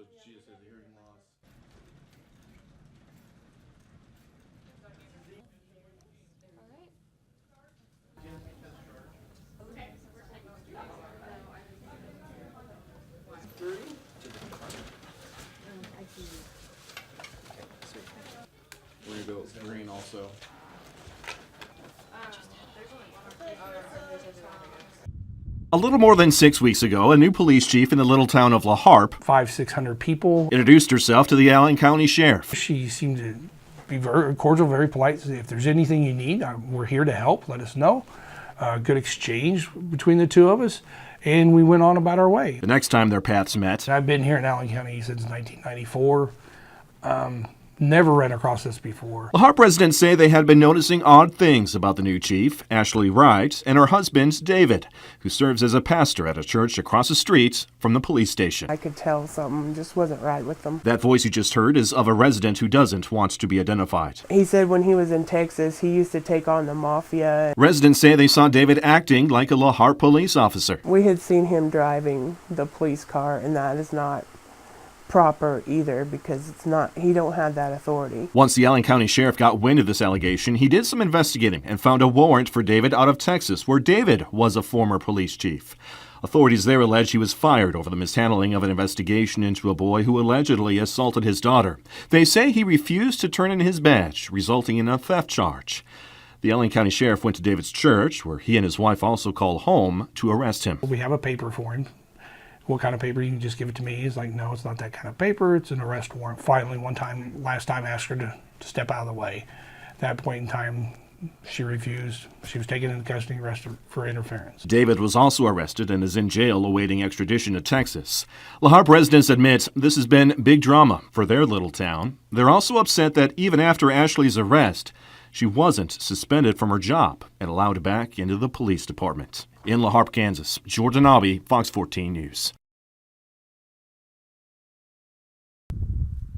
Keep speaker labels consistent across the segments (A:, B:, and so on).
A: So she just had hearing loss. We're gonna go green also.
B: A little more than 6 weeks ago, a new police chief in the little town of La Harpe
C: 500-600 people.
B: introduced herself to the Allen County Sheriff.
C: She seemed to be very cordial, very polite. If there's anything you need, we're here to help. Let us know. Good exchange between the two of us, and we went on about our way.
B: The next time their paths met,
C: I've been here in Allen County since 1994. Never ran across this before.
B: La Harpe residents say they had been noticing odd things about the new chief, Ashley Wright, and her husband, David, who serves as a pastor at a church across the street from the police station.
D: I could tell something just wasn't right with them.
B: That voice you just heard is of a resident who doesn't want to be identified.
D: He said when he was in Texas, he used to take on the mafia.
B: Residents say they saw David acting like a La Harpe police officer.
D: We had seen him driving the police car, and that is not proper either, because it's not, he don't have that authority.
B: Once the Allen County Sheriff got wind of this allegation, he did some investigating and found a warrant for David out of Texas, where David was a former police chief. Authorities there allege he was fired over the mishandling of an investigation into a boy who allegedly assaulted his daughter. They say he refused to turn in his badge, resulting in a theft charge. The Allen County Sheriff went to David's church, where he and his wife also call home, to arrest him.
C: We have a paper for him. What kind of paper? You can just give it to me. He's like, no, it's not that kind of paper. It's an arrest warrant. Finally, last time, asked her to step out of the way. At that point in time, she refused. She was taken into custody and arrested for interference.
B: David was also arrested and is in jail awaiting extradition to Texas. La Harpe residents admit this has been big drama for their little town. They're also upset that even after Ashley's arrest, she wasn't suspended from her job and allowed back into the police department. In La Harpe, Kansas, Jordan Abbey, Fox 14 News.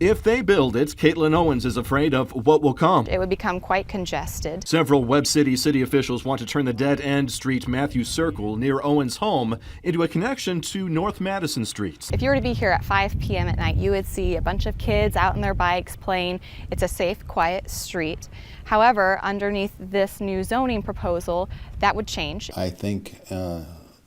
B: If they build it, Caitlin Owens is afraid of what will come.
E: It would become quite congested.
B: Several Webb city officials want to turn the dead-end street Matthews Circle near Owens' home into a connection to North Madison Street.
E: If you were to be here at 5 p.m. at night, you would see a bunch of kids out on their bikes playing. It's a safe, quiet street. However, underneath this new zoning proposal, that would change.
F: I think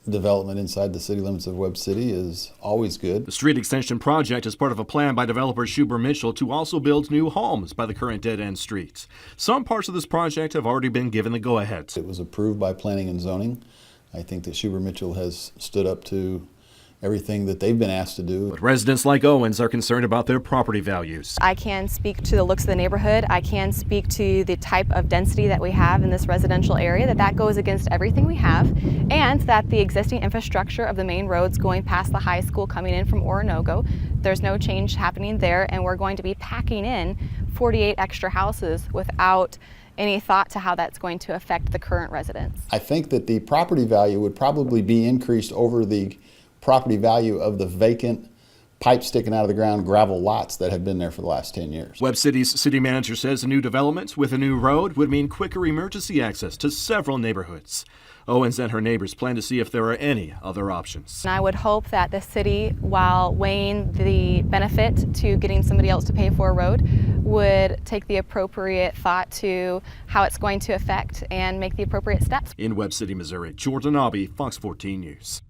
F: development inside the city limits of Webb City is always good.
B: The street extension project is part of a plan by developer Schuber Mitchell to also build new homes by the current dead-end streets. Some parts of this project have already been given the go-ahead.
F: It was approved by planning and zoning. I think that Schuber Mitchell has stood up to everything that they've been asked to do.
B: But residents like Owens are concerned about their property values.
E: I can speak to the looks of the neighborhood. I can speak to the type of density that we have in this residential area, that goes against everything we have, and that the existing infrastructure of the main roads going past the high school coming in from Oronogo, there's no change happening there, and we're going to be packing in 48 extra houses without any thought to how that's going to affect the current residents.
F: I think that the property value would probably be increased over the property value of the vacant pipe sticking out of the ground gravel lots that have been there for the last 10 years.
B: Webb City's city manager says a new development with a new road would mean quicker emergency access to several neighborhoods. Owens and her neighbors plan to see if there are any other options.
E: And I would hope that the city, while weighing the benefit to getting somebody else to pay for a road, would take the appropriate thought to how it's going to affect and make the appropriate steps.
B: In Webb City, Missouri, Jordan Abbey, Fox 14 News.